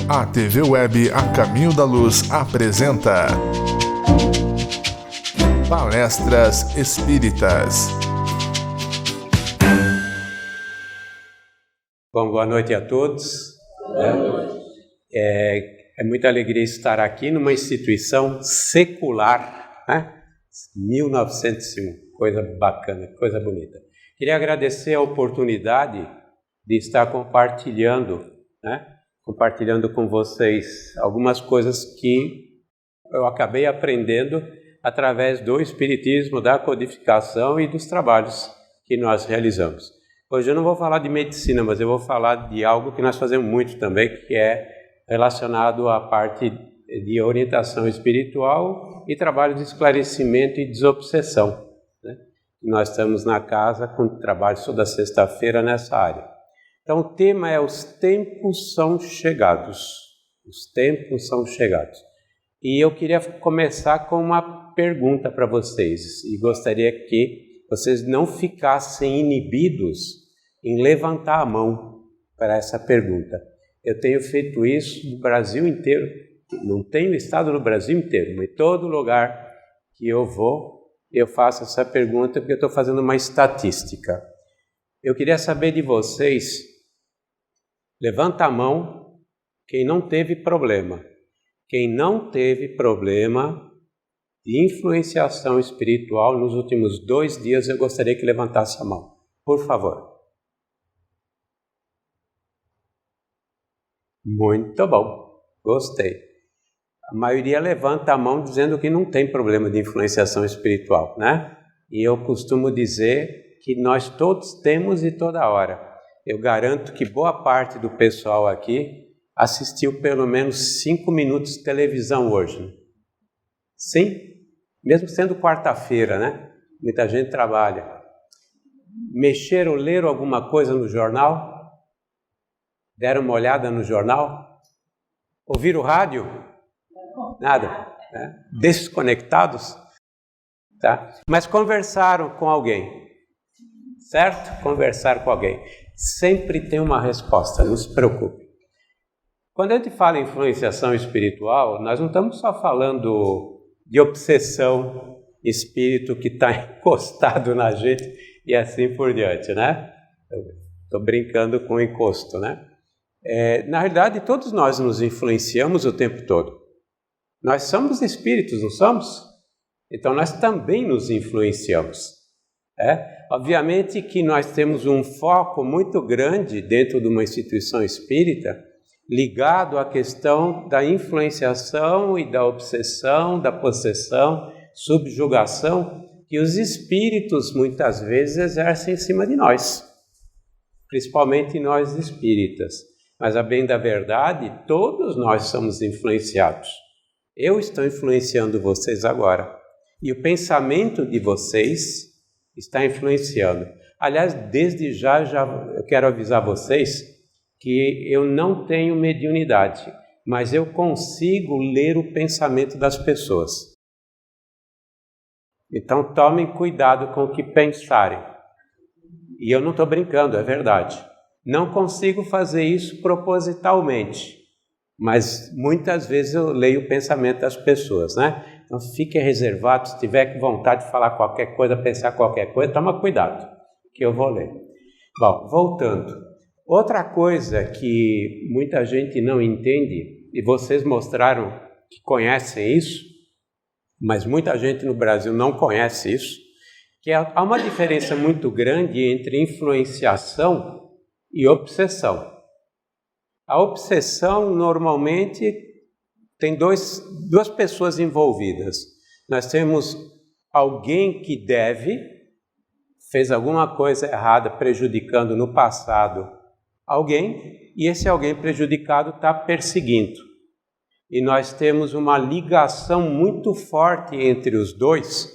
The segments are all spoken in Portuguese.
A TV Web A Caminho da Luz apresenta Palestras Espíritas. Bom, boa noite a todos. É muita alegria estar aqui numa instituição secular, né? 1901, coisa bacana, coisa bonita. Queria agradecer a oportunidade de estar compartilhando com vocês algumas coisas que eu acabei aprendendo através do Espiritismo, da codificação e dos trabalhos que nós realizamos. Hoje eu não vou falar de medicina, mas eu vou falar de algo que nós fazemos muito também, que é relacionado à parte de orientação espiritual e trabalho de esclarecimento e desobsessão, né? Nós estamos na casa com trabalho toda sexta-feira nessa área. Então o tema é os tempos são chegados. Os tempos são chegados. E eu queria começar com uma pergunta para vocês. E gostaria que vocês não ficassem inibidos em levantar a mão para essa pergunta. Eu tenho feito isso no Brasil inteiro. Não tenho estado no Brasil inteiro, mas em todo lugar que eu vou, eu faço essa pergunta porque eu estou fazendo uma estatística. Eu queria saber de vocês, levanta a mão quem não teve problema. Quem não teve problema de influenciação espiritual nos últimos 2 dias, eu gostaria que levantasse a mão. Por favor. Muito bom. Gostei. A maioria levanta a mão dizendo que não tem problema de influenciação espiritual, né? E eu costumo dizer que nós todos temos e toda hora. Eu garanto que boa parte do pessoal aqui assistiu pelo menos 5 minutos de televisão hoje. Sim, mesmo sendo quarta-feira, né? Muita gente trabalha. Mexeram, leram alguma coisa no jornal? Deram uma olhada no jornal? Ouviram o rádio? Nada, né? Desconectados? Tá? Mas conversaram com alguém, certo? Conversaram com alguém. Sempre tem uma resposta, não se preocupe. Quando a gente fala em influenciação espiritual, nós não estamos só falando de obsessão, espírito que está encostado na gente e assim por diante, né? Estou brincando com o encosto, né? Na realidade, todos nós nos influenciamos o tempo todo. Nós somos espíritos, não somos? Então, nós também nos influenciamos. Obviamente que nós temos um foco muito grande dentro de uma instituição espírita ligado à questão da influenciação e da obsessão, da possessão, subjugação que os espíritos muitas vezes exercem em cima de nós, principalmente nós espíritas. Mas a bem da verdade, todos nós somos influenciados. Eu estou influenciando vocês agora. E o pensamento de vocês está influenciando. Aliás, desde já eu quero avisar vocês que eu não tenho mediunidade, mas eu consigo ler o pensamento das pessoas. Então tomem cuidado com o que pensarem. E eu não estou brincando, é verdade. Não consigo fazer isso propositalmente, mas muitas vezes eu leio o pensamento das pessoas, né? Então fiquem reservados, se tiver vontade de falar qualquer coisa, pensar qualquer coisa, toma cuidado, que eu vou ler. Bom, voltando. Outra coisa que muita gente não entende, e vocês mostraram que conhecem isso, mas muita gente no Brasil não conhece isso, que há uma diferença muito grande entre influenciação e obsessão. A obsessão normalmente tem duas pessoas envolvidas. Nós temos alguém que fez alguma coisa errada prejudicando no passado alguém, e esse alguém prejudicado está perseguindo. E nós temos uma ligação muito forte entre os dois,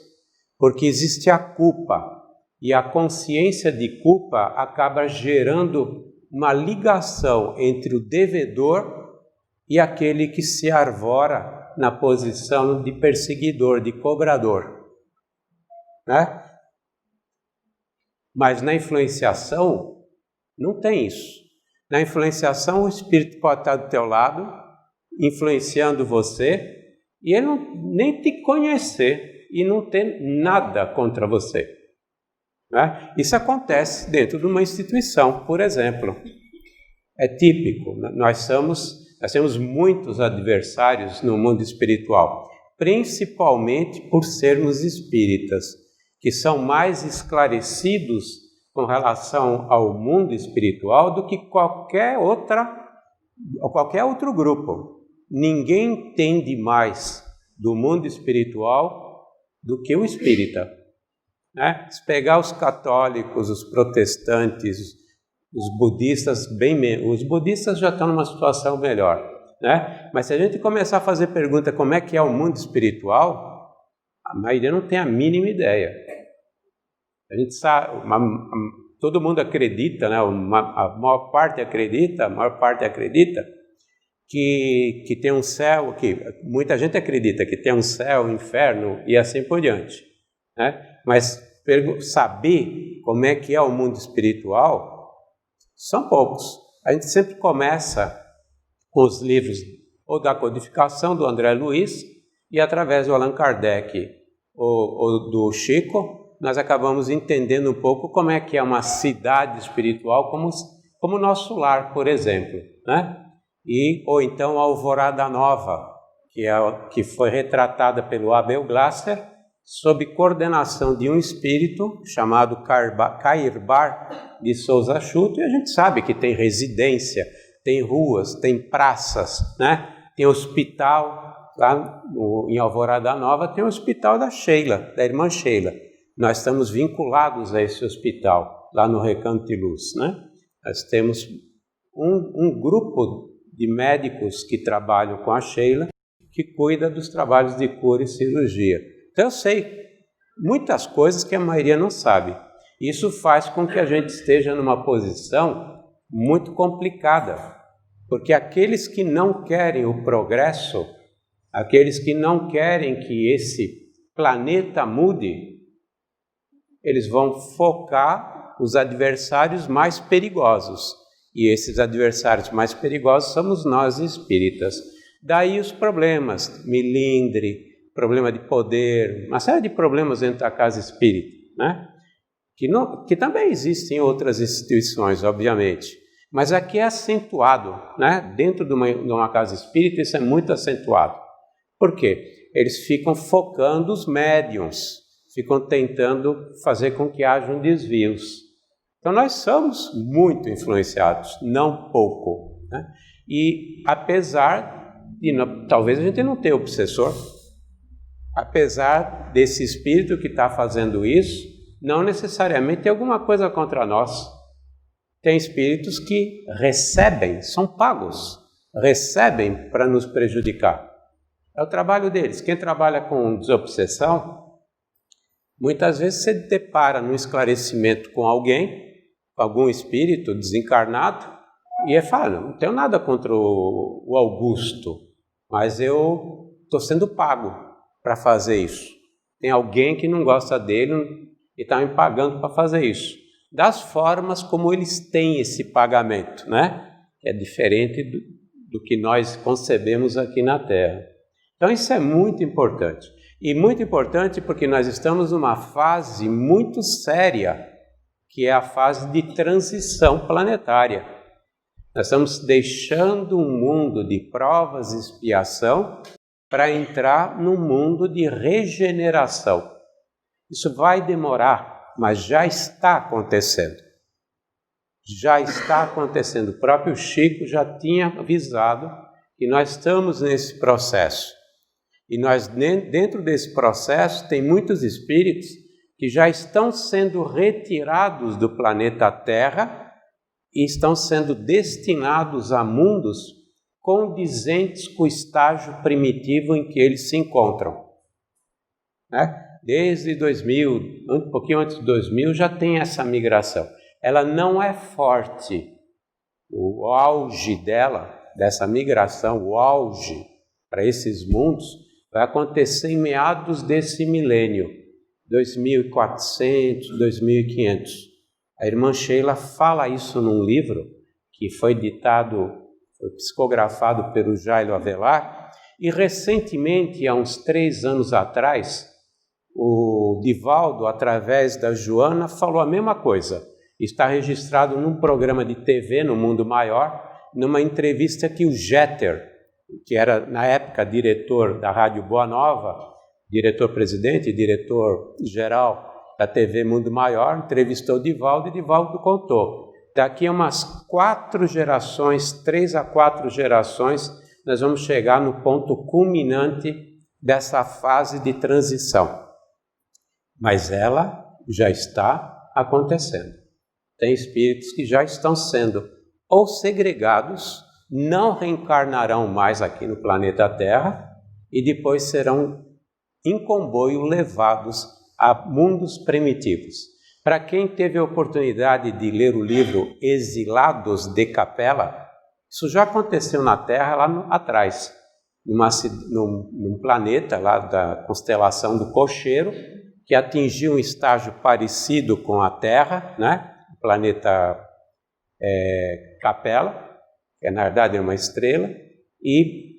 porque existe a culpa. E a consciência de culpa acaba gerando uma ligação entre o devedor e aquele que se arvora na posição de perseguidor, de cobrador, né? Mas na influenciação, não tem isso. Na influenciação, o espírito pode estar do teu lado, influenciando você, e ele nem te conhecer e não ter nada contra você. Né? Isso acontece dentro de uma instituição, por exemplo. É típico, nós temos muitos adversários no mundo espiritual, principalmente por sermos espíritas, que são mais esclarecidos com relação ao mundo espiritual do que qualquer outro grupo. Ninguém entende mais do mundo espiritual do que o espírita. Né? Se pegar os católicos, os protestantes, os budistas, os budistas já estão numa situação melhor. Né? Mas se a gente começar a fazer pergunta como é que é o mundo espiritual, a maioria não tem a mínima ideia. A gente sabe, todo mundo acredita, né? A maior parte acredita que tem um céu, que muita gente acredita que tem um céu, um inferno e assim por diante. Né? Mas saber como é que é o mundo espiritual são poucos. A gente sempre começa com os livros ou da codificação do André Luiz e através do Allan Kardec ou do Chico, nós acabamos entendendo um pouco como é que é uma cidade espiritual, como o nosso lar, por exemplo, né? Ou então a Alvorada Nova, que foi retratada pelo Abel Glasser, sob coordenação de um espírito chamado Cairbar de Souza Chuto, e a gente sabe que tem residência, tem ruas, tem praças, né? Tem hospital, lá em Alvorada Nova tem o hospital da Sheila, da irmã Sheila. Nós estamos vinculados a esse hospital, lá no Recanto de Luz, né? Nós temos um grupo de médicos que trabalham com a Sheila, que cuida dos trabalhos de cura e cirurgia. Então eu sei muitas coisas que a maioria não sabe. Isso faz com que a gente esteja numa posição muito complicada, porque aqueles que não querem o progresso, aqueles que não querem que esse planeta mude, eles vão focar os adversários mais perigosos. E esses adversários mais perigosos somos nós espíritas. Daí os problemas, milindre, problema de poder, uma série de problemas dentro da casa espírita, né? Que também existem em outras instituições, obviamente. Mas aqui é acentuado, né? Dentro de uma casa espírita isso é muito acentuado. Por quê? Eles ficam focando os médiuns, ficam tentando fazer com que hajam desvios. Então nós somos muito influenciados, não pouco. Né? E apesar de, talvez a gente não tenha obsessor, apesar desse espírito que está fazendo isso, não necessariamente tem alguma coisa contra nós. Tem espíritos que recebem, são pagos, recebem para nos prejudicar. É o trabalho deles. Quem trabalha com desobsessão, muitas vezes você depara no esclarecimento com alguém, com algum espírito desencarnado, e fala, não tenho nada contra o Augusto, mas eu estou sendo pago para fazer isso. Tem alguém que não gosta dele e está me pagando para fazer isso. Das formas como eles têm esse pagamento, né? É diferente do que nós concebemos aqui na Terra. Então isso é muito importante. E muito importante porque nós estamos numa fase muito séria, que é a fase de transição planetária. Nós estamos deixando um mundo de provas e expiação para entrar num mundo de regeneração. Isso vai demorar, mas já está acontecendo. Já está acontecendo. O próprio Chico já tinha avisado que nós estamos nesse processo. E nós, dentro desse processo, tem muitos espíritos que já estão sendo retirados do planeta Terra e estão sendo destinados a mundos condizentes com o estágio primitivo em que eles se encontram. Né? Desde 2000, um pouquinho antes de 2000, já tem essa migração. Ela não é forte. O auge dessa migração, o auge para esses mundos, vai acontecer em meados desse milênio, 2400, 2500. A irmã Sheila fala isso num livro que foi psicografado pelo Jairo Avelar, e recentemente, há uns 3 anos atrás, o Divaldo, através da Joana, falou a mesma coisa. Está registrado num programa de TV no Mundo Maior, numa entrevista que o Jeter, que era na época diretor da Rádio Boa Nova, diretor-presidente, diretor-geral da TV Mundo Maior, entrevistou o Divaldo, e Divaldo contou: daqui a umas 4 gerações, 3 a 4 gerações, nós vamos chegar no ponto culminante dessa fase de transição. Mas ela já está acontecendo. Tem espíritos que já estão sendo ou segregados, não reencarnarão mais aqui no planeta Terra e depois serão em comboio levados a mundos primitivos. Para quem teve a oportunidade de ler o livro Exilados de Capela, isso já aconteceu na Terra lá atrás, num planeta lá da constelação do Cocheiro, que atingiu um estágio parecido com a Terra, né? O planeta Capela, que na verdade é uma estrela, e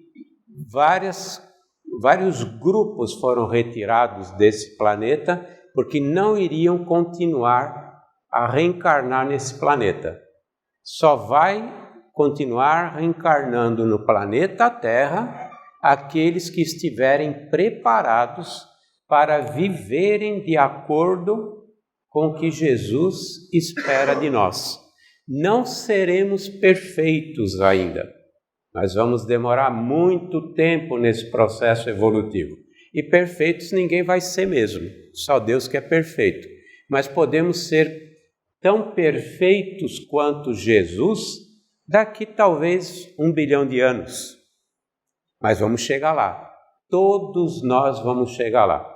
vários grupos foram retirados desse planeta porque não iriam continuar a reencarnar nesse planeta. Só vai continuar reencarnando no planeta Terra aqueles que estiverem preparados para viverem de acordo com o que Jesus espera de nós. Não seremos perfeitos ainda. Nós vamos demorar muito tempo nesse processo evolutivo. E perfeitos ninguém vai ser mesmo. Só Deus que é perfeito. Mas podemos ser tão perfeitos quanto Jesus daqui talvez 1 bilhão de anos. Mas vamos chegar lá. Todos nós vamos chegar lá.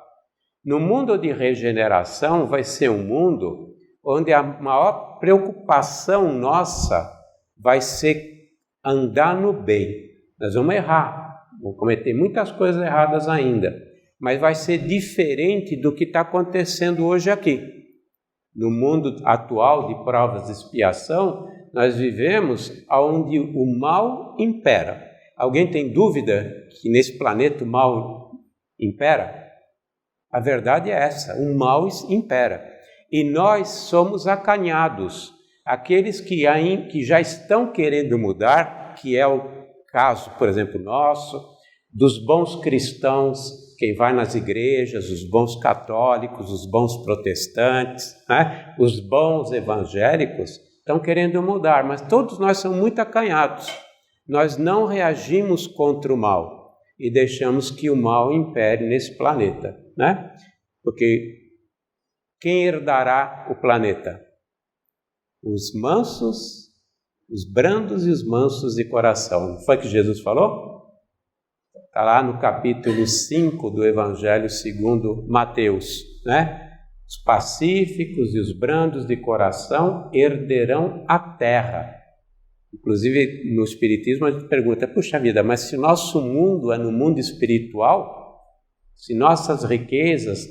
No mundo de regeneração vai ser um mundo onde a maior preocupação nossa vai ser andar no bem. Nós vamos errar, vamos cometer muitas coisas erradas ainda, mas vai ser diferente do que está acontecendo hoje aqui. No mundo atual de provas de expiação, nós vivemos onde o mal impera. Alguém tem dúvida que nesse planeta o mal impera? A verdade é essa, o mal impera. E nós somos acanhados. Aqueles que já estão querendo mudar, que é o caso, por exemplo, nosso, dos bons cristãos, quem vai nas igrejas, os bons católicos, os bons protestantes, né? Os bons evangélicos, estão querendo mudar, mas todos nós somos muito acanhados. Nós não reagimos contra o mal e deixamos que o mal impere nesse planeta, né? Porque quem herdará o planeta? Os mansos, os brandos e os mansos de coração. Não foi que Jesus falou? Está lá no capítulo 5 do Evangelho segundo Mateus, né? Os pacíficos e os brandos de coração herderão a terra. Inclusive, no Espiritismo, a gente pergunta, puxa vida, mas se nosso mundo é no mundo espiritual, se nossas riquezas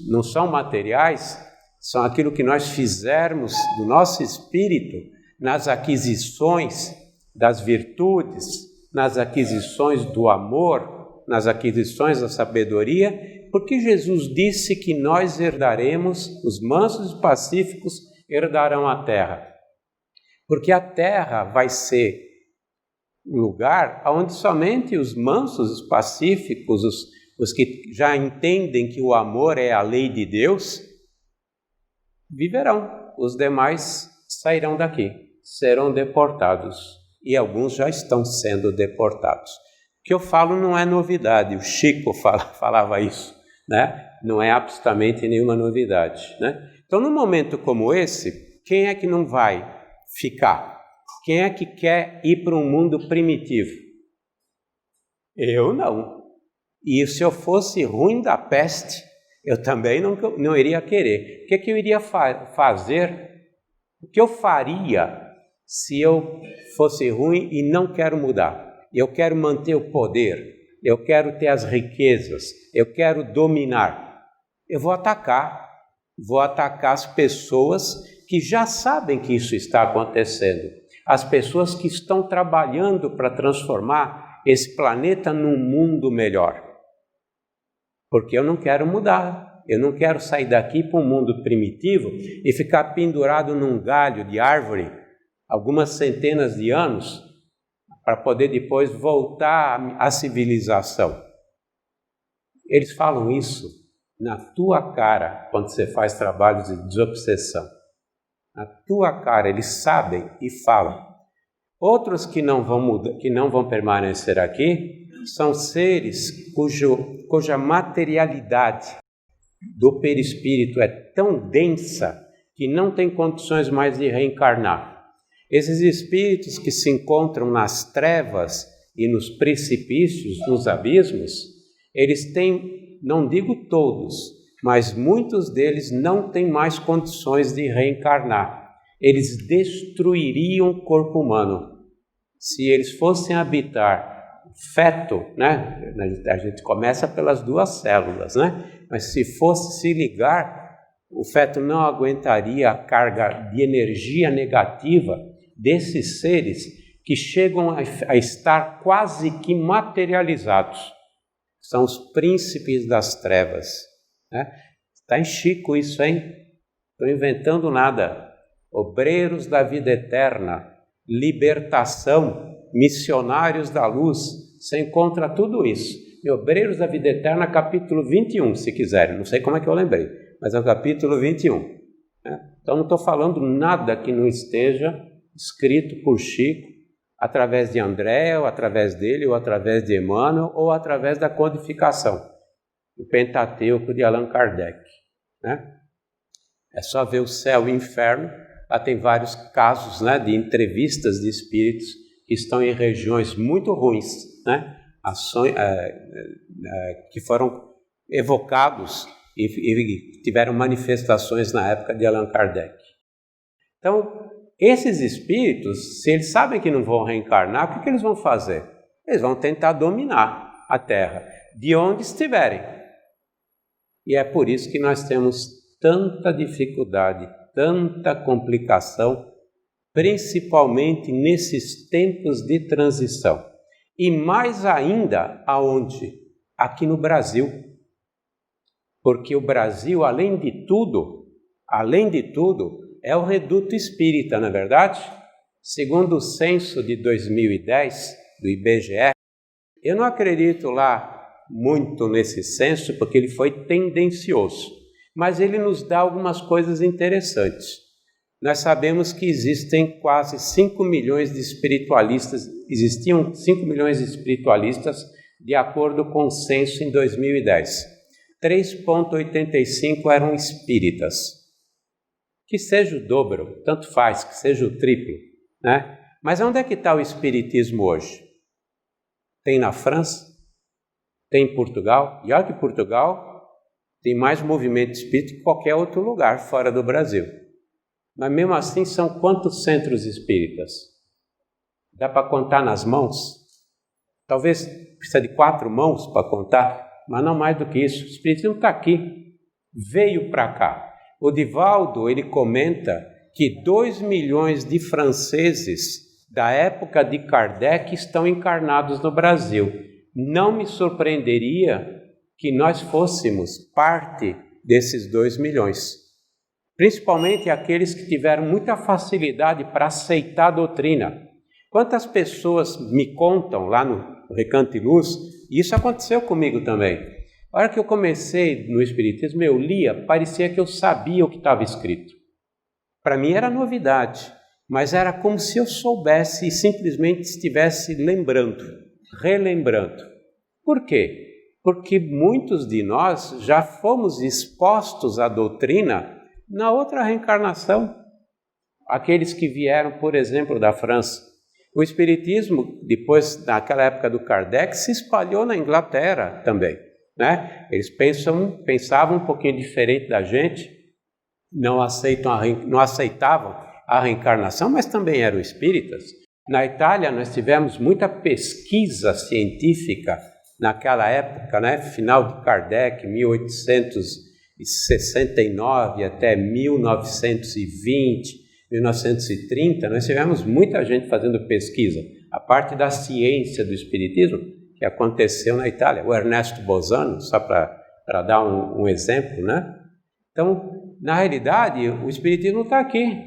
não são materiais, são aquilo que nós fizermos do nosso espírito nas aquisições das virtudes, nas aquisições do amor, nas aquisições da sabedoria, porque Jesus disse que nós herdaremos, os mansos e pacíficos herdarão a terra. Porque a terra vai ser um lugar onde somente os mansos, os pacíficos, os que já entendem que o amor é a lei de Deus, viverão. Os demais sairão daqui, serão deportados. E alguns já estão sendo deportados. O que eu falo não é novidade, o Chico falava isso, né? Não é absolutamente nenhuma novidade, né? Então, num momento como esse, quem é que não vai ficar? Quem é que quer ir para um mundo primitivo? Eu não. E se eu fosse ruim da peste, eu também não iria querer. O que eu iria fazer? O que eu faria se eu fosse ruim e não quero mudar? Eu quero manter o poder, eu quero ter as riquezas, eu quero dominar. Eu vou atacar as pessoas que já sabem que isso está acontecendo, as pessoas que estão trabalhando para transformar esse planeta num mundo melhor. Porque eu não quero mudar, eu não quero sair daqui para um mundo primitivo e ficar pendurado num galho de árvore algumas centenas de anos para poder depois voltar à civilização. Eles falam isso na tua cara quando você faz trabalhos de desobsessão. Na tua cara, eles sabem e falam. Outros que não vão mudar, que não vão permanecer aqui, são seres cuja materialidade do perispírito é tão densa que não tem condições mais de reencarnar. Esses espíritos que se encontram nas trevas e nos precipícios, nos abismos, eles têm, não digo todos, mas muitos deles não têm mais condições de reencarnar. Eles destruiriam o corpo humano. Se eles fossem habitar feto, né? A gente começa pelas duas células, né? Mas se fosse se ligar, o feto não aguentaria a carga de energia negativa desses seres que chegam a estar quase que materializados. São os príncipes das trevas. Está em Chico isso, hein? Estou inventando nada. Obreiros da vida eterna, libertação, missionários da luz. Você encontra tudo isso. Em Obreiros da Vida Eterna, capítulo 21, se quiserem. Não sei como é que eu lembrei, mas é o capítulo 21. Então não estou falando nada que não esteja escrito por Chico, através de André, ou através dele, ou através de Emmanuel, ou através da codificação. O Pentateuco de Allan Kardec. É só ver o céu e o inferno. Lá tem vários casos, de entrevistas de espíritos que estão em regiões muito ruins, ações, que foram evocados e tiveram manifestações na época de Allan Kardec. Então, esses espíritos, se eles sabem que não vão reencarnar, o que eles vão fazer? Eles vão tentar dominar a Terra, de onde estiverem. E é por isso que nós temos tanta dificuldade, tanta complicação, principalmente nesses tempos de transição. E mais ainda, aonde? Aqui no Brasil. Porque o Brasil, além de tudo, é o reduto espírita, não é verdade? Segundo o censo de 2010, do IBGE, eu não acredito lá muito nesse censo, porque ele foi tendencioso, mas ele nos dá algumas coisas interessantes. Nós sabemos que existem quase 5 milhões de espiritualistas, existiam 5 milhões de espiritualistas de acordo com o censo em 2010. 3,85 eram espíritas. Que seja o dobro, tanto faz, que seja o triplo, Mas onde é que está o espiritismo hoje? Tem na França? Tem em Portugal? E olha que Portugal tem mais movimento espírita que qualquer outro lugar fora do Brasil. Mas mesmo assim são quantos centros espíritas? Dá para contar nas mãos? Talvez precisa de 4 mãos para contar, mas não mais do que isso. O espiritismo está aqui, veio para cá. O Divaldo, ele comenta que 2 milhões de franceses da época de Kardec estão encarnados no Brasil. Não me surpreenderia que nós fôssemos parte desses 2 milhões. Principalmente aqueles que tiveram muita facilidade para aceitar a doutrina. Quantas pessoas me contam lá no Recanto e Luz, e isso aconteceu comigo também. A hora que eu comecei no Espiritismo, eu lia, parecia que eu sabia o que estava escrito. Para mim era novidade, mas era como se eu soubesse e simplesmente estivesse lembrando, relembrando. Por quê? Porque muitos de nós já fomos expostos à doutrina na outra reencarnação. Aqueles que vieram, por exemplo, da França. O Espiritismo, depois, naquela época do Kardec, se espalhou na Inglaterra também. Eles pensavam um pouquinho diferente da gente, não aceitavam a reencarnação, mas também eram espíritas. Na Itália, nós tivemos muita pesquisa científica naquela época, final de Kardec, 1850 1969 até 1920, 1930, nós tivemos muita gente fazendo pesquisa. A parte da ciência do espiritismo que aconteceu na Itália, o Ernesto Bosano, só para dar um exemplo, né? Então, na realidade, o espiritismo está aqui.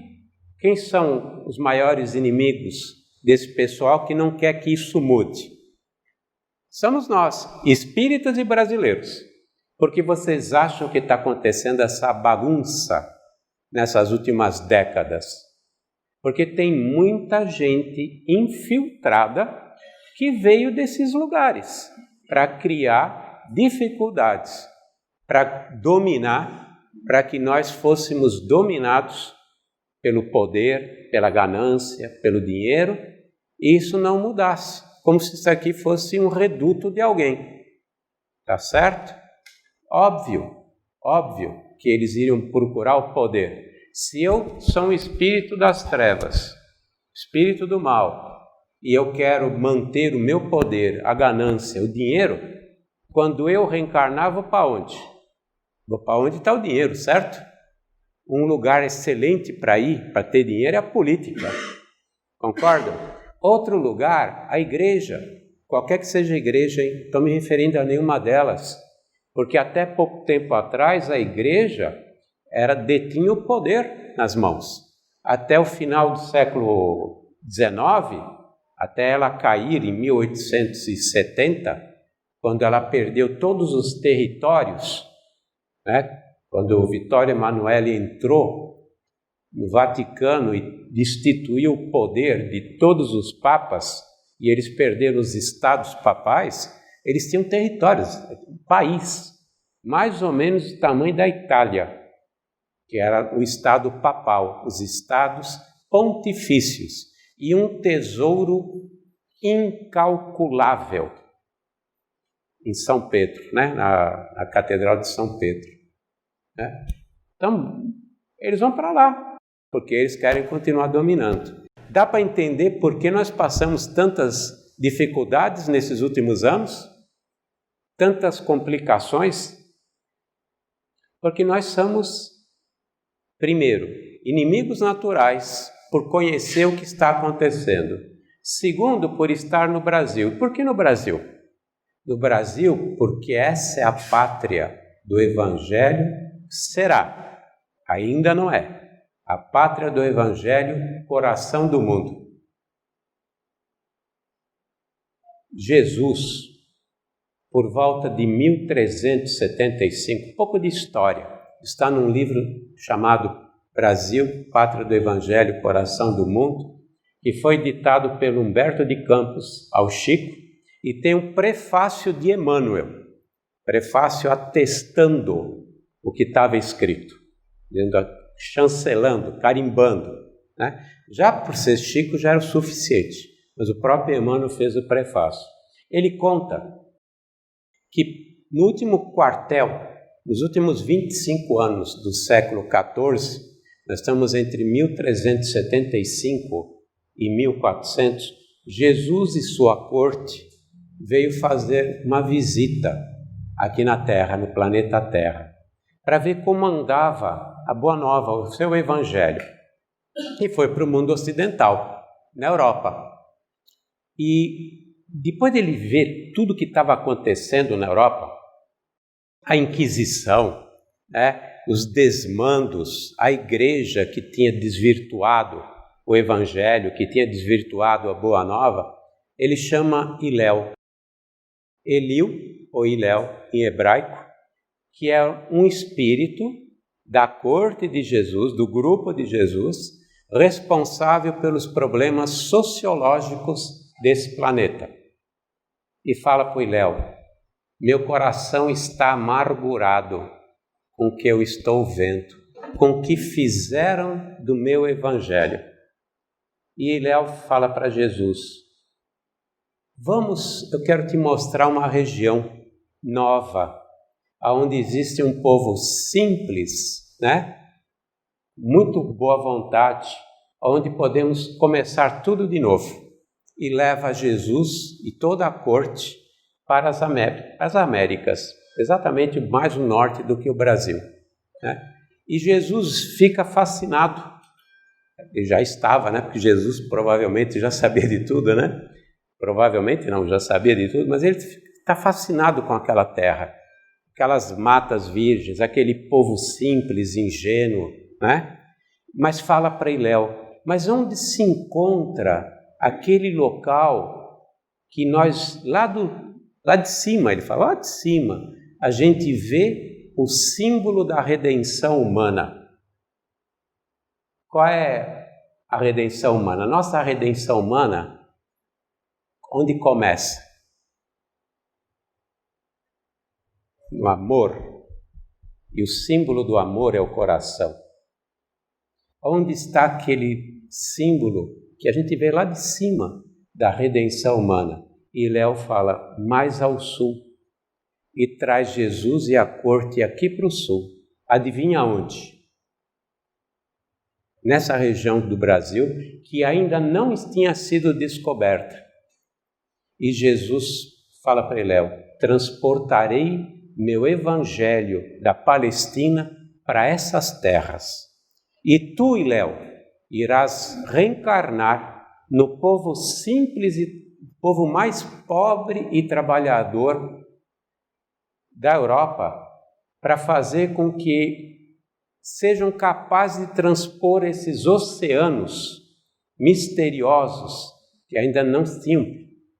Quem são os maiores inimigos desse pessoal que não quer que isso mude? Somos nós, espíritas e brasileiros. Porque vocês acham que está acontecendo essa bagunça nessas últimas décadas? Porque tem muita gente infiltrada que veio desses lugares para criar dificuldades, para dominar, para que nós fôssemos dominados pelo poder, pela ganância, pelo dinheiro, e isso não mudasse, como se isso aqui fosse um reduto de alguém. Tá certo? Óbvio que eles iriam procurar o poder. Se eu sou um espírito das trevas, espírito do mal, e eu quero manter o meu poder, a ganância, o dinheiro, quando eu reencarnar, vou para onde? Vou para onde está o dinheiro, certo? Um lugar excelente para ir, para ter dinheiro, é a política. Concordam? Outro lugar, a igreja. Qualquer que seja a igreja, hein? Estou me referindo a nenhuma delas. Porque até pouco tempo atrás, a igreja detinha o poder nas mãos. Até o final do século XIX, até ela cair em 1870, quando ela perdeu todos os territórios, né? Quando o Vittorio Emanuele entrou no Vaticano e destituiu o poder de todos os papas, e eles perderam os estados papais, eles tinham territórios, um país, mais ou menos do tamanho da Itália, que era o estado papal, os estados pontifícios, e um tesouro incalculável em São Pedro, né? na Catedral de São Pedro. Né? Então, eles vão para lá, porque eles querem continuar dominando. Dá para entender por que nós passamos tantas dificuldades nesses últimos anos? Tantas complicações? Porque nós somos, primeiro, inimigos naturais por conhecer o que está acontecendo. Segundo, por estar no Brasil. Por que no Brasil? No Brasil, porque essa é a pátria do Evangelho, será, ainda não é, a pátria do Evangelho, coração do mundo. Jesus, por volta de 1375, um pouco de história, está num livro chamado Brasil, Pátria do Evangelho, Coração do Mundo, que foi ditado pelo Humberto de Campos ao Chico, e tem um prefácio de Emmanuel, prefácio atestando o que estava escrito, chancelando, carimbando. Né? Já por ser Chico já era o suficiente, mas o próprio Emmanuel fez o prefácio. Ele conta que no último quartel, nos últimos 25 anos do século XIV, nós estamos entre 1375 e 1400, Jesus e sua corte veio fazer uma visita aqui na Terra, no planeta Terra, para ver como andava a Boa Nova, o seu Evangelho, e foi para o mundo ocidental, na Europa. E depois dele ver tudo o que estava acontecendo na Europa, a Inquisição, né, os desmandos, a igreja que tinha desvirtuado o Evangelho, que tinha desvirtuado a Boa Nova, ele chama Hillel. Eliu, ou Hillel em hebraico, que é um espírito da corte de Jesus, do grupo de Jesus, responsável pelos problemas sociológicos desse planeta. E fala para o Hillel: meu coração está amargurado com o que eu estou vendo, com o que fizeram do meu Evangelho. E Hillel fala para Jesus: eu quero te mostrar uma região nova, onde existe um povo simples, né? Muito boa vontade, onde podemos começar tudo de novo. E leva Jesus e toda a corte para as Américas, exatamente mais no norte do que o Brasil. né? E Jesus fica fascinado. Ele já estava, né? Porque Jesus provavelmente já sabia de tudo, né? Provavelmente não, já sabia de tudo, mas ele está fascinado com aquela terra, aquelas matas virgens, aquele povo simples, ingênuo, né? Mas fala para Iléu, mas onde se encontra aquele local que nós, lá de cima, ele fala, lá de cima, a gente vê o símbolo da redenção humana. Qual é a redenção humana? Nossa redenção humana, onde começa? No amor. E o símbolo do amor é o coração. Onde está aquele símbolo que a gente vê lá de cima da redenção humana? E Léo fala, mais ao sul. E traz Jesus e a corte aqui para o sul. Adivinha onde? Nessa região do Brasil que ainda não tinha sido descoberta. E Jesus fala para Iléu, transportarei meu evangelho da Palestina para essas terras. E tu, Iléu, irás reencarnar no povo simples e povo mais pobre e trabalhador da Europa para fazer com que sejam capazes de transpor esses oceanos misteriosos que ainda não tinham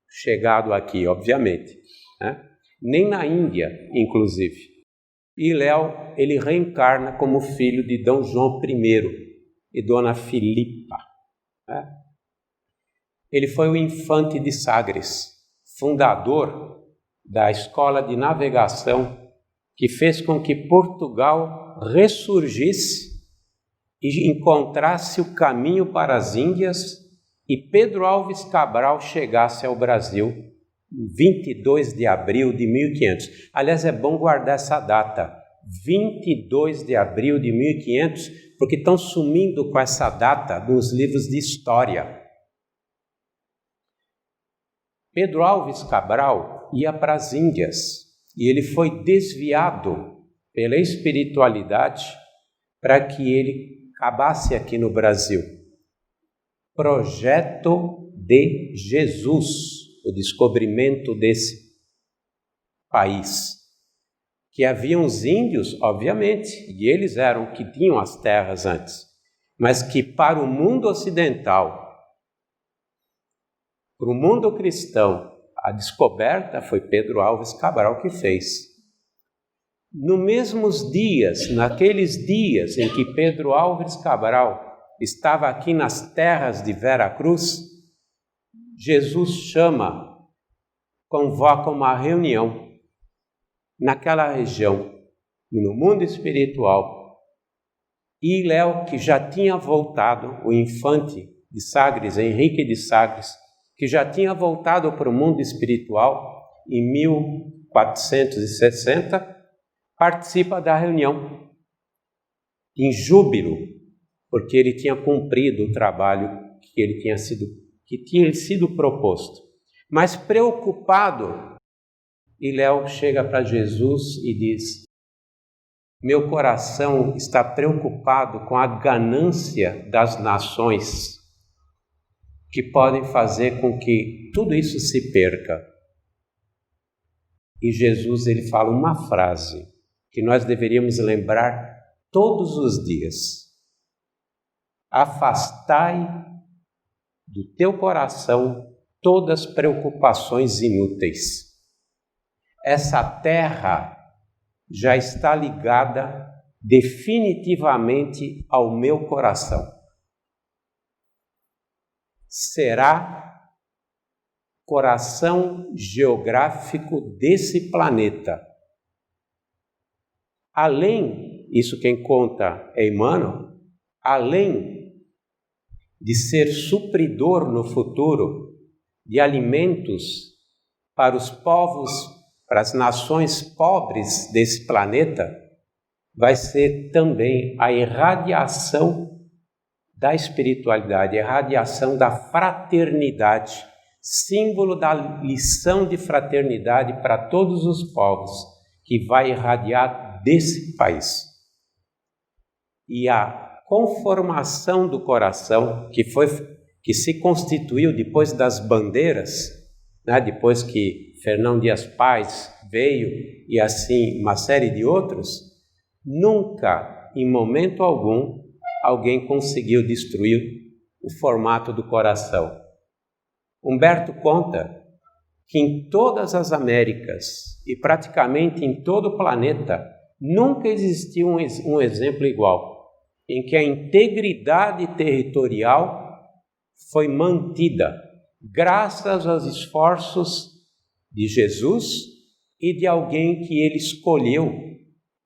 chegado aqui, obviamente, né? Nem na Índia, inclusive. E Léo, ele reencarna como filho de Dom João I e Dona Filipa, né? Ele foi o infante de Sagres, fundador da escola de navegação que fez com que Portugal ressurgisse e encontrasse o caminho para as Índias e Pedro Álvares Cabral chegasse ao Brasil em 22 de abril de 1500. Aliás, é bom guardar essa data, 22 de abril de 1500, porque estão sumindo com essa data nos livros de história. Pedro Álvares Cabral ia para as Índias e ele foi desviado pela espiritualidade para que ele acabasse aqui no Brasil. Projeto de Jesus, o descobrimento desse país. Que havia uns índios, obviamente, e eles eram que tinham as terras antes, mas que para o mundo ocidental, para o mundo cristão, a descoberta foi Pedro Álvares Cabral que fez. Naqueles dias em que Pedro Álvares Cabral estava aqui nas terras de Veracruz, Jesus convoca uma reunião naquela região, no mundo espiritual. E Léo, que já tinha voltado, o infante de Sagres, Henrique de Sagres, que já tinha voltado para o mundo espiritual em 1460, participa da reunião em júbilo, porque ele tinha cumprido o trabalho que tinha sido proposto. Mas preocupado, Léo chega para Jesus e diz: meu coração está preocupado com a ganância das nações, que podem fazer com que tudo isso se perca. E Jesus, ele fala uma frase que nós deveríamos lembrar todos os dias: afastai do teu coração todas as preocupações inúteis. Essa terra já está ligada definitivamente ao meu coração. Será coração geográfico desse planeta. Além, isso quem conta é Emmanuel, além de ser supridor no futuro de alimentos para os povos, para as nações pobres desse planeta, vai ser também a irradiação da espiritualidade, a irradiação da fraternidade, símbolo da lição de fraternidade para todos os povos, que vai irradiar desse país. e a conformação do coração, que se constituiu depois das bandeiras, né? Depois que Fernão Dias Paz veio e assim uma série de outros, nunca, em momento algum, alguém conseguiu destruir o formato do coração. Humberto conta que em todas as Américas e praticamente em todo o planeta nunca existiu um exemplo igual, em que a integridade territorial foi mantida graças aos esforços de Jesus e de alguém que ele escolheu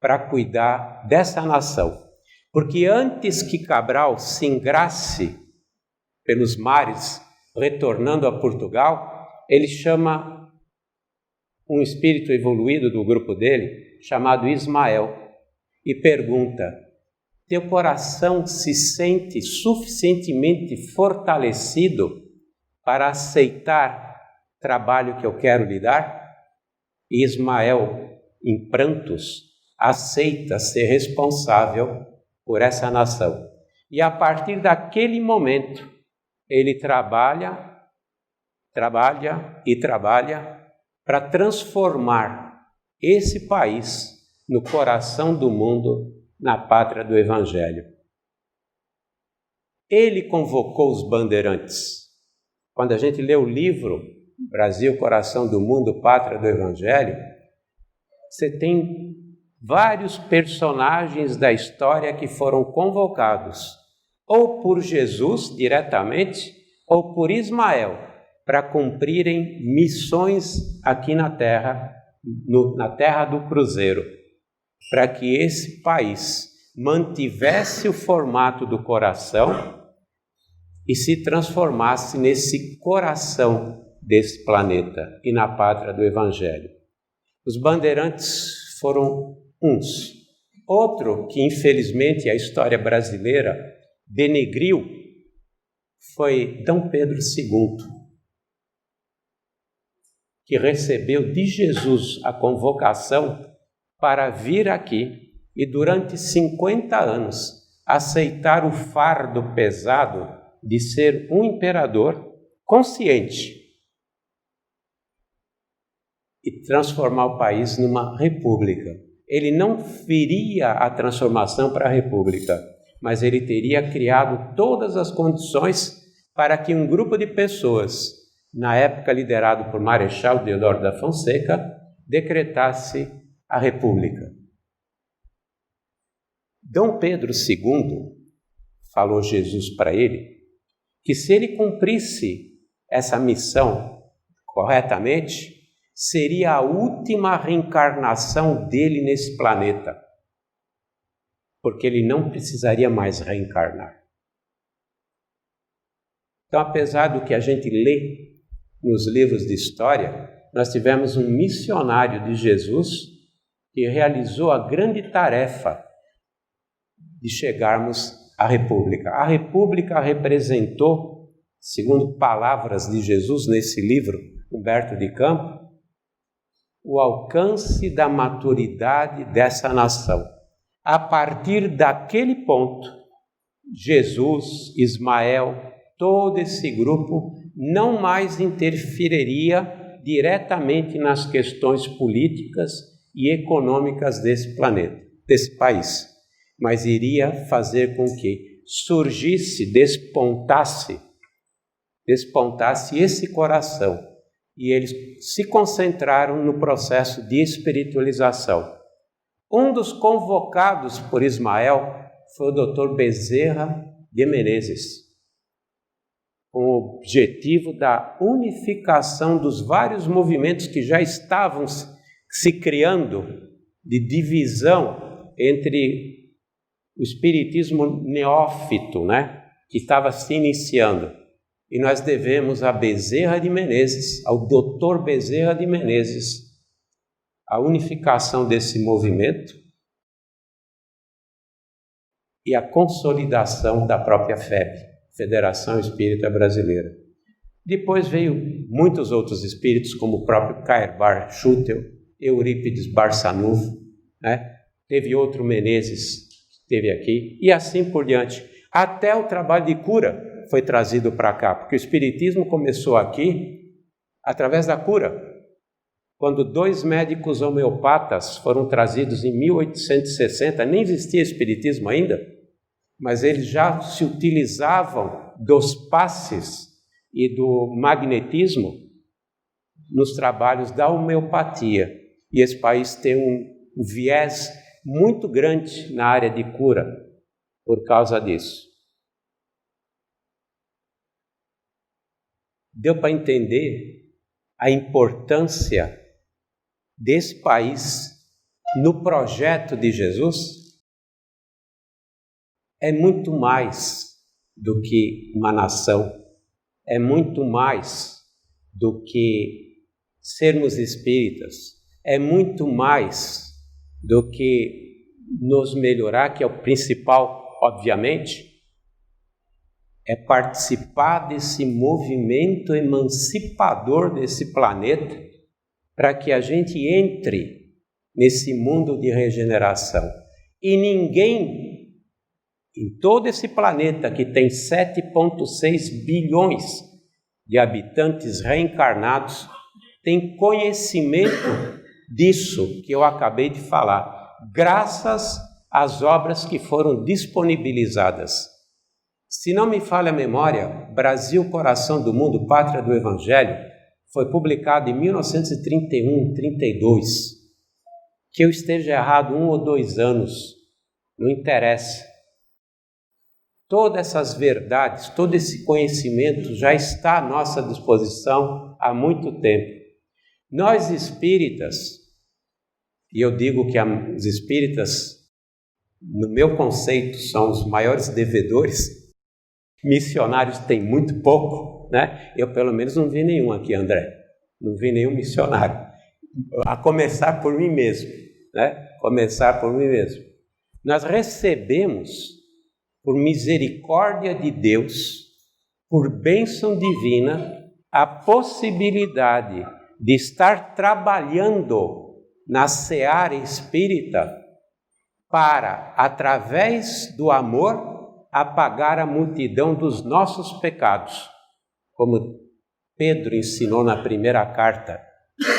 para cuidar dessa nação. Porque antes que Cabral se ingrasse pelos mares, retornando a Portugal, ele chama um espírito evoluído do grupo dele, chamado Ismael, e pergunta: teu coração se sente suficientemente fortalecido para aceitar o trabalho que eu quero lhe dar? E Ismael, em prantos, aceita ser responsável por essa nação. E a partir daquele momento, ele trabalha para transformar esse país no coração do mundo, na pátria do Evangelho. Ele convocou os bandeirantes. Quando a gente lê o livro Brasil, Coração do Mundo, Pátria do Evangelho, você tem vários personagens da história que foram convocados, ou por Jesus diretamente, ou por Ismael, para cumprirem missões aqui na Terra, na Terra do Cruzeiro, para que esse país mantivesse o formato do coração e se transformasse nesse coração desse planeta e na pátria do Evangelho. Os bandeirantes foram uns. Outro que, infelizmente, a história brasileira denegriu foi Dom Pedro II, que recebeu de Jesus a convocação para vir aqui e durante 50 anos aceitar o fardo pesado de ser um imperador consciente e transformar o país numa república. Ele não viria a transformação para a república, mas ele teria criado todas as condições para que um grupo de pessoas, na época liderado por Marechal Deodoro da Fonseca, decretasse a república. Dom Pedro II falou Jesus para ele que se ele cumprisse essa missão corretamente, seria a última reencarnação dele nesse planeta, porque ele não precisaria mais reencarnar. Então, apesar do que a gente lê nos livros de história, nós tivemos um missionário de Jesus que realizou a grande tarefa de chegarmos à República. A República representou, segundo palavras de Jesus nesse livro, Humberto de Campos, o alcance da maturidade dessa nação. A partir daquele ponto, Jesus, Ismael, todo esse grupo não mais interferiria diretamente nas questões políticas e econômicas desse planeta, desse país, mas iria fazer com que surgisse, despontasse esse coração. E eles se concentraram no processo de espiritualização. Um dos convocados por Ismael foi o Dr. Bezerra de Menezes, com o objetivo da unificação dos vários movimentos que já estavam se criando de divisão entre o espiritismo neófito, que estava se iniciando. E nós devemos a Bezerra de Menezes, ao Dr. Bezerra de Menezes, a unificação desse movimento e a consolidação da própria FEB, Federação Espírita Brasileira. Depois veio muitos outros espíritos, como o próprio Cairbar Schutel, Eurípides Barçanufo, Teve outro Menezes, esteve aqui, e assim por diante. Até o trabalho de cura foi trazido para cá, porque o Espiritismo começou aqui através da cura. Quando 2 médicos homeopatas foram trazidos em 1860, nem existia Espiritismo ainda, mas eles já se utilizavam dos passes e do magnetismo nos trabalhos da homeopatia. E esse país tem um viés muito grande na área de cura por causa disso. Deu para entender a importância desse país no projeto de Jesus? É muito mais do que uma nação, é muito mais do que sermos espíritas, é muito mais do que nos melhorar, que é o principal, obviamente, é participar desse movimento emancipador desse planeta para que a gente entre nesse mundo de regeneração. E ninguém em todo esse planeta que tem 7,6 bilhões de habitantes reencarnados tem conhecimento disso que eu acabei de falar, graças às obras que foram disponibilizadas. Se não me falha a memória, Brasil, Coração do Mundo, Pátria do Evangelho, foi publicado em 1931, 32. Que eu esteja errado 1 ou 2 anos, não interessa. Todas essas verdades, todo esse conhecimento já está à nossa disposição há muito tempo. Nós espíritas, e eu digo que os espíritas, no meu conceito, são os maiores devedores, missionários tem muito pouco, né? Eu pelo menos não vi nenhum aqui, André, não vi nenhum missionário, a começar por mim mesmo, né? Começar por mim mesmo. Nós recebemos, por misericórdia de Deus, por bênção divina, a possibilidade de estar trabalhando na seara espírita para, através do amor, apagar a multidão dos nossos pecados, como Pedro ensinou na primeira carta,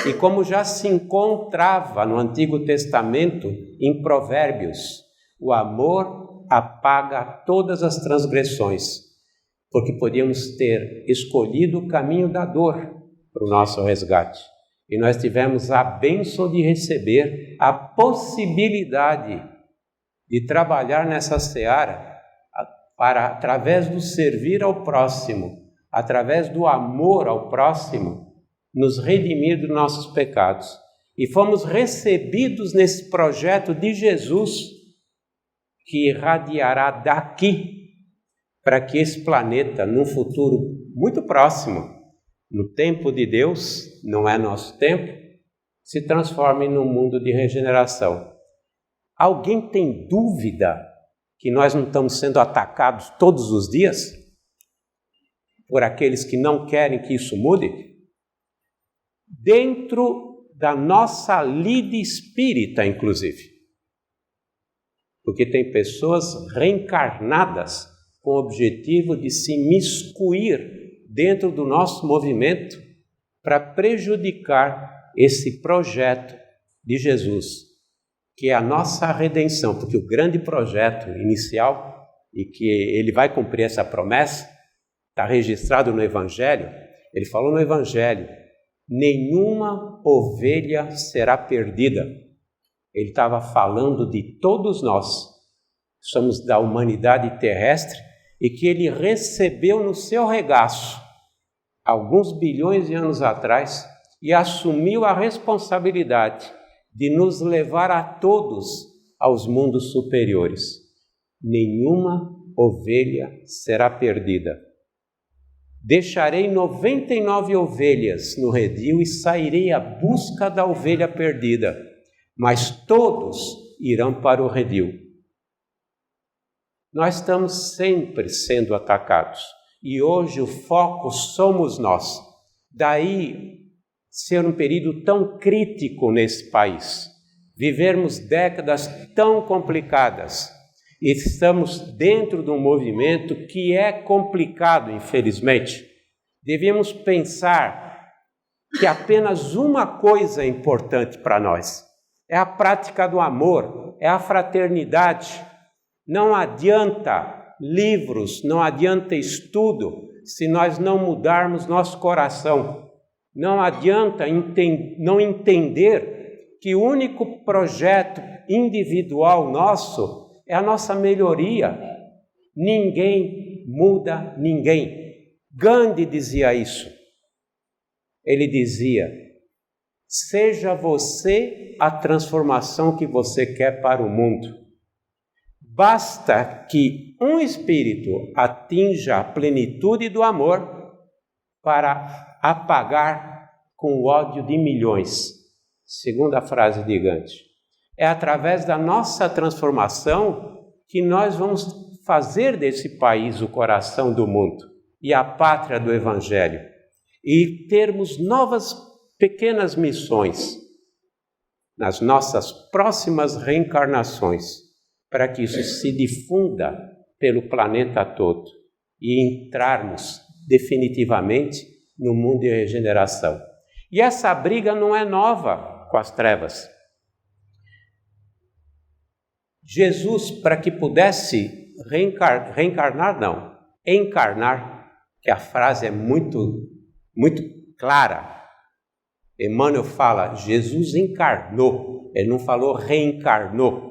e como já se encontrava no Antigo Testamento, em Provérbios, o amor apaga todas as transgressões, porque podíamos ter escolhido o caminho da dor para o nosso resgate. E nós tivemos a bênção de receber a possibilidade de trabalhar nessa seara para, através do servir ao próximo, através do amor ao próximo, nos redimir dos nossos pecados. E fomos recebidos nesse projeto de Jesus, que irradiará daqui para que esse planeta, num futuro muito próximo, no tempo de Deus, não é nosso tempo, se transforme num mundo de regeneração. Alguém tem dúvida que nós não estamos sendo atacados todos os dias por aqueles que não querem que isso mude? Dentro da nossa lide espírita, inclusive. Porque tem pessoas reencarnadas com o objetivo de se miscuir dentro do nosso movimento para prejudicar esse projeto de Jesus, que é a nossa redenção, porque o grande projeto inicial, e que ele vai cumprir essa promessa, está registrado no Evangelho. Ele falou no Evangelho: nenhuma ovelha será perdida. Ele estava falando de todos nós, somos da humanidade terrestre, e que ele recebeu no seu regaço, alguns bilhões de anos atrás, e assumiu a responsabilidade de nos levar a todos aos mundos superiores. Nenhuma ovelha será perdida. Deixarei 99 ovelhas no redil e sairei à busca da ovelha perdida, mas todos irão para o redil. Nós estamos sempre sendo atacados e hoje o foco somos nós. Daí ser um período tão crítico nesse país, vivermos décadas tão complicadas estamos dentro de um movimento que é complicado, infelizmente. Devíamos pensar que apenas uma coisa é importante para nós. É a prática do amor, é a fraternidade. Não adianta livros, não adianta estudo, se nós não mudarmos nosso coração. Não adianta não entender que o único projeto individual nosso é a nossa melhoria. Ninguém muda ninguém. Gandhi dizia isso. Ele dizia: seja você a transformação que você quer para o mundo. Basta que um espírito atinja a plenitude do amor para apagar com o ódio de milhões. Segunda frase de Gandhi. É através da nossa transformação que nós vamos fazer desse país o coração do mundo e a pátria do Evangelho. E termos novas pequenas missões nas nossas próximas reencarnações, para que isso se difunda pelo planeta todo e entrarmos definitivamente no mundo de regeneração. E essa briga não é nova com as trevas. Jesus, para que pudesse encarnar, que a frase é muito clara. Emmanuel fala, Jesus encarnou, ele não falou reencarnou.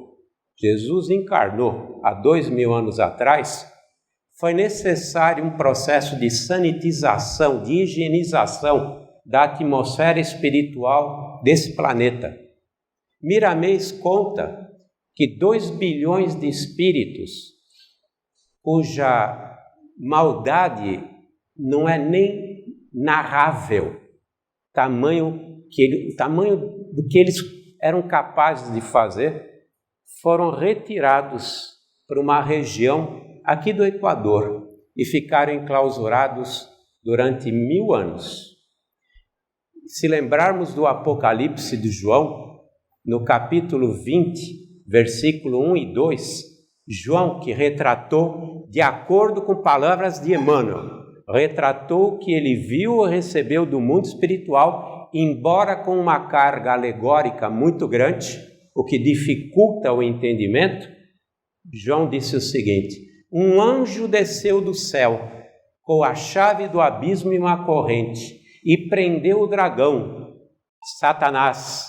Jesus encarnou há 2000 anos atrás. Foi necessário um processo de sanitização, de higienização da atmosfera espiritual desse planeta. Miramês conta que 2 bilhões de espíritos, cuja maldade não é nem narrável, o tamanho do que eles eram capazes de fazer, foram retirados para uma região aqui do Equador e ficaram enclausurados durante 1000 anos. Se lembrarmos do Apocalipse de João, no capítulo 20, versículo 1 e 2, João, que retratou, de acordo com palavras de Emmanuel, retratou o que ele viu e recebeu do mundo espiritual, embora com uma carga alegórica muito grande, o que dificulta o entendimento. João disse o seguinte: um anjo desceu do céu com a chave do abismo e uma corrente e prendeu o dragão, Satanás,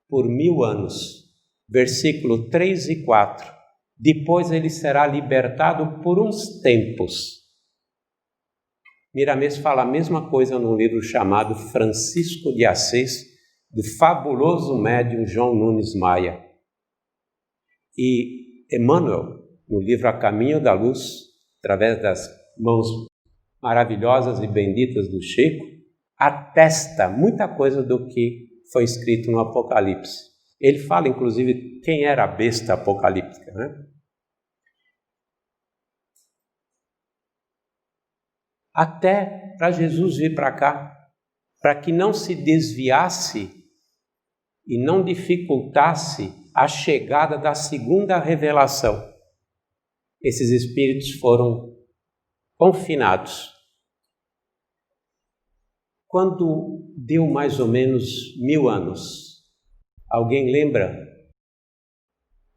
por 1000 anos. Versículo 3 e 4. Depois ele será libertado por uns tempos. Miramês fala a mesma coisa num livro chamado Francisco de Assis, do fabuloso médium João Nunes Maia. E Emmanuel, no livro A Caminho da Luz, através das mãos maravilhosas e benditas do Chico, atesta muita coisa do que foi escrito no Apocalipse. Ele fala, inclusive, quem era a besta apocalíptica, Até para Jesus vir para cá, para que não se desviasse e não dificultasse a chegada da segunda revelação. Esses espíritos foram confinados. Quando deu mais ou menos 1000 anos, alguém lembra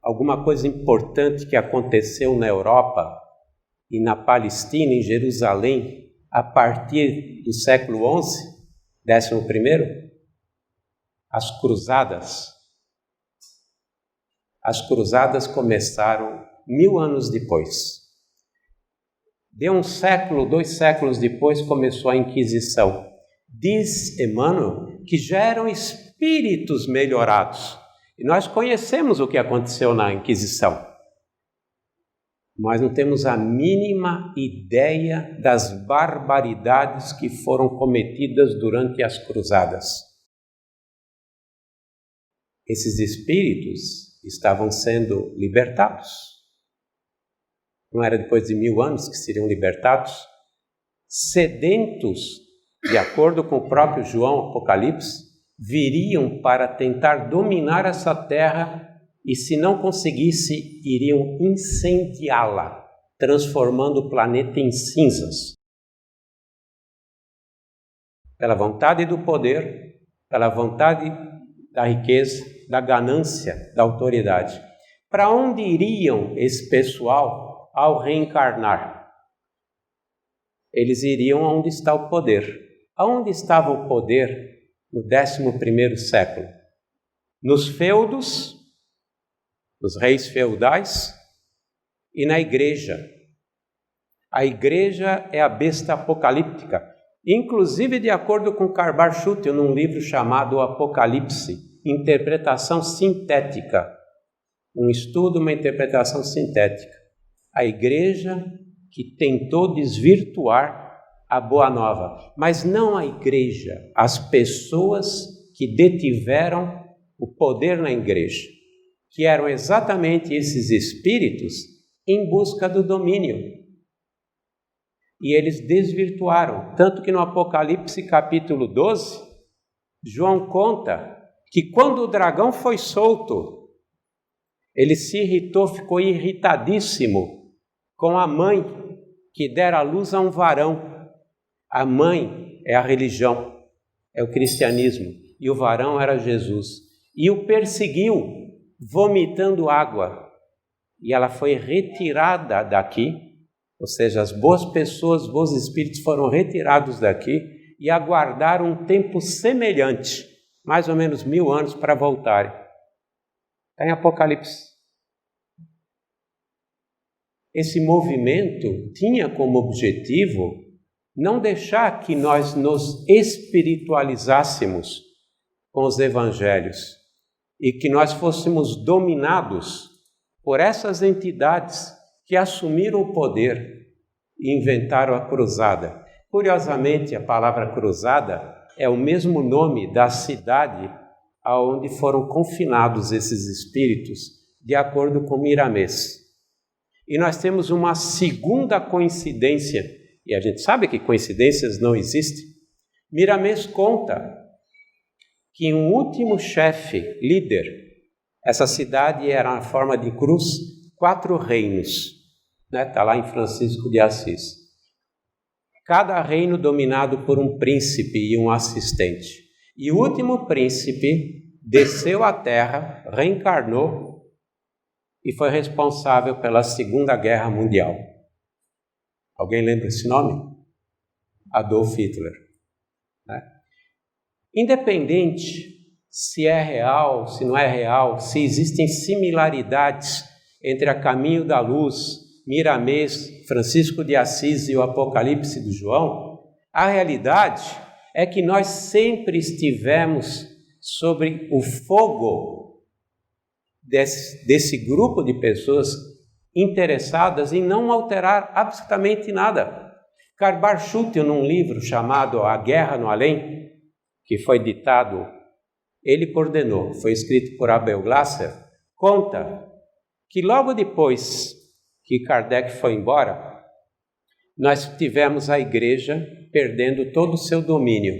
alguma coisa importante que aconteceu na Europa e na Palestina, em Jerusalém, a partir do século XI, 11º? As cruzadas. As cruzadas começaram 1000 anos depois. Deu 1 século, 2 séculos depois, começou a Inquisição. Diz Emmanuel que já eram espíritos melhorados. E nós conhecemos o que aconteceu na Inquisição. Mas não temos a mínima ideia das barbaridades que foram cometidas durante as cruzadas. Esses espíritos estavam sendo libertados. Não era depois de 1000 anos que seriam libertados? Sedentos, de acordo com o próprio João Apocalipse, viriam para tentar dominar essa terra e se não conseguisse, iriam incendiá-la, transformando o planeta em cinzas. Pela vontade do poder, pela vontade da riqueza, da ganância, da autoridade. Para onde iriam esse pessoal ao reencarnar? Eles iriam onde está o poder. Aonde estava o poder no 11º século? Nos feudos, nos reis feudais e na igreja. A igreja é a besta apocalíptica. Inclusive, de acordo com Karl Schutter, num livro chamado Apocalipse, Interpretação Sintética. Um estudo, uma interpretação sintética. A igreja que tentou desvirtuar a Boa Nova, mas não a igreja, as pessoas que detiveram o poder na igreja, que eram exatamente esses espíritos em busca do domínio. E eles desvirtuaram, tanto que no Apocalipse capítulo 12, João conta que quando o dragão foi solto, ele se irritou, ficou irritadíssimo com a mãe que dera à luz a um varão. A mãe é a religião, é o cristianismo, e o varão era Jesus. E o perseguiu, vomitando água. E ela foi retirada daqui, ou seja, as boas pessoas, bons espíritos foram retirados daqui e aguardaram um tempo semelhante, mais ou menos 1000 anos para voltarem. Está em Apocalipse. Esse movimento tinha como objetivo não deixar que nós nos espiritualizássemos com os evangelhos e que nós fôssemos dominados por essas entidades que assumiram o poder e inventaram a cruzada. Curiosamente, a palavra cruzada é o mesmo nome da cidade aonde foram confinados esses espíritos, de acordo com Miramês. E nós temos uma segunda coincidência, e a gente sabe que coincidências não existem. Miramês conta que um último chefe, líder, essa cidade era na forma de cruz, 4 reinos, está lá em Francisco de Assis. Cada reino dominado por um príncipe e um assistente. E o último príncipe desceu à terra, reencarnou e foi responsável pela Segunda Guerra Mundial. Alguém lembra esse nome? Adolf Hitler. Independente se é real, se não é real, se existem similaridades entre a Caminho da Luz, Miramês, Francisco de Assis e o Apocalipse do João, a realidade é que nós sempre estivemos sobre o fogo desse grupo de pessoas interessadas em não alterar absolutamente nada. Karl Schutter, num livro chamado A Guerra no Além, que foi ditado, ele coordenou, foi escrito por Abel Glasser, conta que logo depois que Kardec foi embora, nós tivemos a igreja perdendo todo o seu domínio.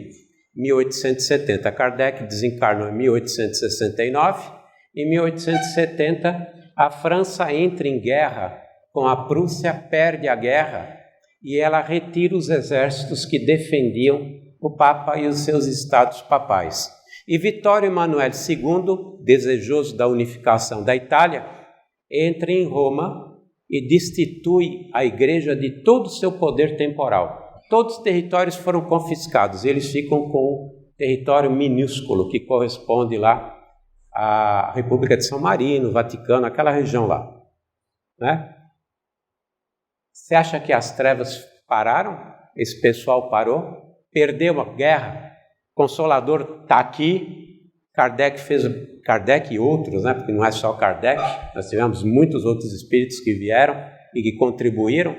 1870, Kardec desencarnou em 1869, em 1870 a França entra em guerra com a Prússia, perde a guerra e ela retira os exércitos que defendiam o Papa e os seus estados papais. E Vittorio Emanuele II, desejoso da unificação da Itália, entra em Roma e destitui a igreja de todo o seu poder temporal. Todos os territórios foram confiscados, eles ficam com um território minúsculo que corresponde lá à República de São Marino, Vaticano, aquela região lá. Você acha que as trevas pararam? Esse pessoal parou? Perdeu a guerra? Consolador está aqui, Kardec e outros, porque não é só Kardec, nós tivemos muitos outros espíritos que vieram e que contribuíram.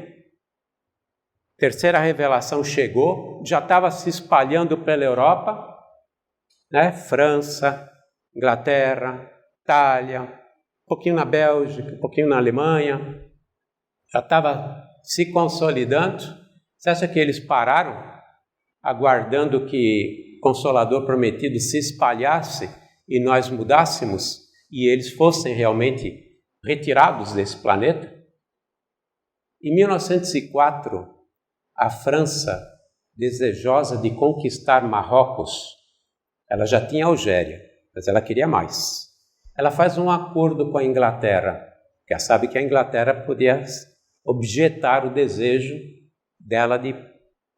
Terceira revelação chegou, já estava se espalhando pela Europa, França, Inglaterra, Itália, um pouquinho na Bélgica, um pouquinho na Alemanha, já estava se consolidando. Você acha que eles pararam, aguardando que o Consolador prometido se espalhasse e nós mudássemos? e eles fossem realmente retirados desse planeta. Em 1904, a França, desejosa de conquistar Marrocos, ela já tinha Algéria, mas ela queria mais. Ela faz um acordo com a Inglaterra, porque ela sabe que a Inglaterra podia objetar o desejo dela de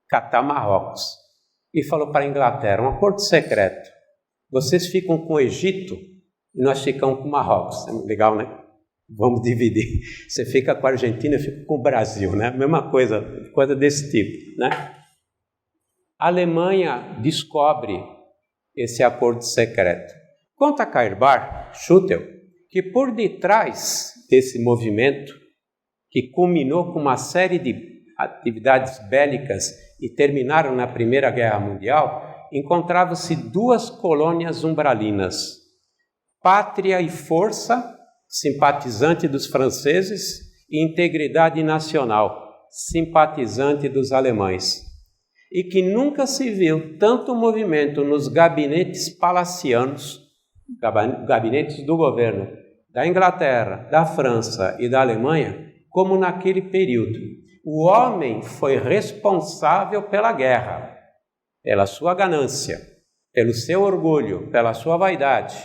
catar Marrocos. E falou para a Inglaterra, um acordo secreto, vocês ficam com o Egito e nós ficamos com Marrocos. É legal, né? Vamos dividir. Você fica com a Argentina, eu fico com o Brasil, né? Mesma coisa, coisa desse tipo, né? A Alemanha descobre esse acordo secreto. Conta Cairbar, Schutel, que por detrás desse movimento, que culminou com uma série de atividades bélicas e terminaram na Primeira Guerra Mundial, encontravam-se duas colônias umbralinas, Pátria e Força, simpatizante dos franceses, e Integridade Nacional, simpatizante dos alemães. E que nunca se viu tanto movimento nos gabinetes palacianos, gabinetes do governo da Inglaterra, da França e da Alemanha, como naquele período. O homem foi responsável pela guerra, pela sua ganância, pelo seu orgulho, pela sua vaidade,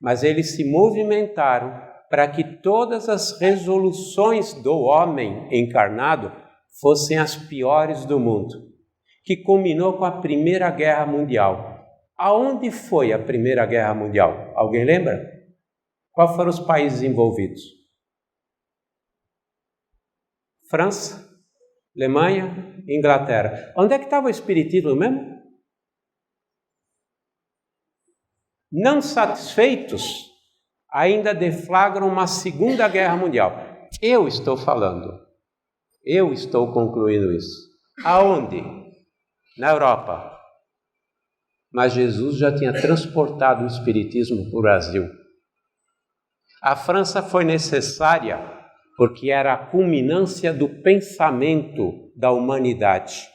mas eles se movimentaram para que todas as resoluções do homem encarnado fossem as piores do mundo, que culminou com a Primeira Guerra Mundial. Aonde foi a Primeira Guerra Mundial? Alguém lembra? Quais foram os países envolvidos? França, Alemanha, Inglaterra. Onde é que estava o espiritismo mesmo? Não satisfeitos, ainda deflagram uma Segunda Guerra Mundial. Eu estou falando. Eu estou concluindo isso. Aonde? Na Europa. Mas Jesus já tinha transportado o espiritismo para o Brasil. A França foi necessária porque era a culminância do pensamento da humanidade.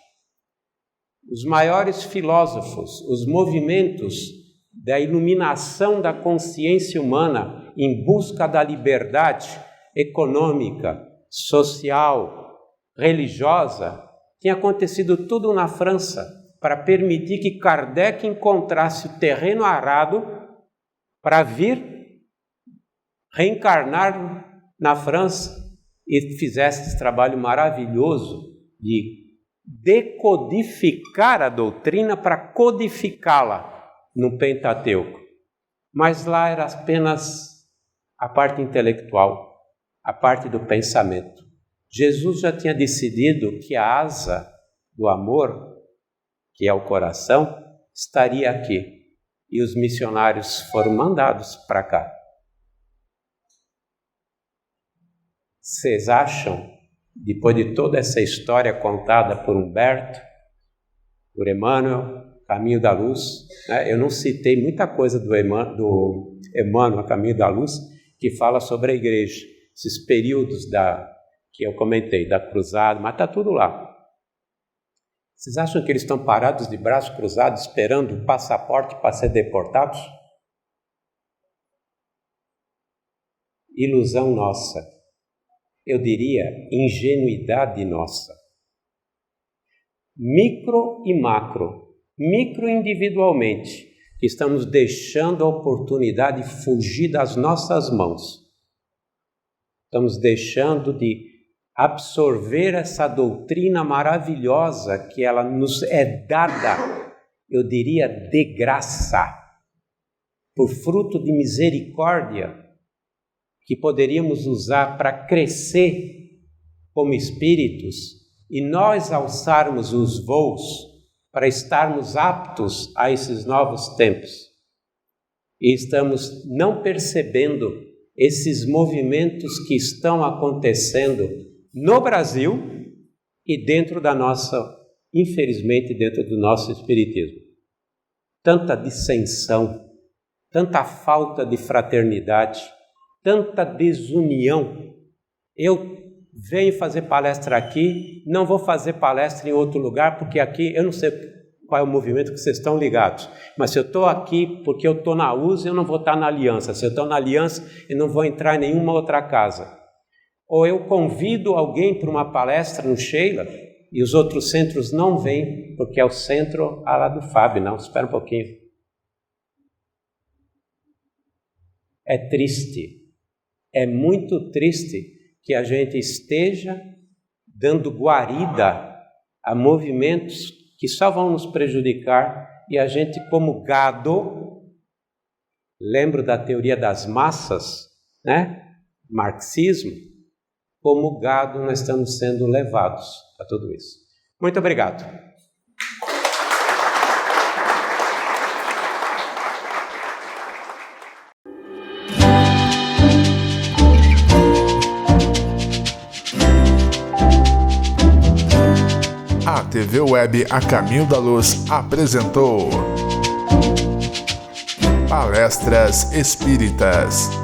Os maiores filósofos, os movimentos da iluminação da consciência humana em busca da liberdade econômica, social, religiosa, tinha acontecido tudo na França para permitir que Kardec encontrasse o terreno arado para vir reencarnar na França e fizesse esse trabalho maravilhoso de decodificar a doutrina para codificá-la no Pentateuco. Mas lá era apenas a parte intelectual, a parte do pensamento. Jesus já tinha decidido que a asa do amor, que é o coração, estaria aqui. E os missionários foram mandados para cá. Vocês acham, depois de toda essa história contada por Humberto, por Emmanuel, Caminho da Luz, né? Eu não citei muita coisa do Emmanuel, Caminho da Luz, que fala sobre a igreja, esses períodos que eu comentei, da cruzada, mas está tudo lá. Vocês acham que eles estão parados de braços cruzados esperando o passaporte para ser deportados? Ilusão nossa. Eu diria ingenuidade nossa. Micro e macro. Micro individualmente, que estamos deixando a oportunidade de fugir das nossas mãos. Estamos deixando de absorver essa doutrina maravilhosa que ela nos é dada, eu diria de graça, por fruto de misericórdia, que poderíamos usar para crescer como espíritos e nós alçarmos os voos para estarmos aptos a esses novos tempos. E estamos não percebendo esses movimentos que estão acontecendo no Brasil e dentro da nossa, infelizmente, dentro do nosso espiritismo. Tanta dissensão, tanta falta de fraternidade, tanta desunião. Eu venho fazer palestra aqui, não vou fazer palestra em outro lugar, porque aqui eu não sei qual é o movimento que vocês estão ligados. Mas se eu estou aqui porque eu estou na USA, eu não vou estar na Aliança. Se eu estou na Aliança, eu não vou entrar em nenhuma outra casa. Ou eu convido alguém para uma palestra no Sheila e os outros centros não vêm, porque é o centro lá do Fábio. Não, espera um pouquinho. É triste, é muito triste que a gente esteja dando guarida a movimentos que só vão nos prejudicar e a gente, como gado, lembro da teoria das massas, né? Marxismo, como gado nós estamos sendo levados a tudo isso. Muito obrigado. A TV Web A Caminho da Luz apresentou Palestras Espíritas.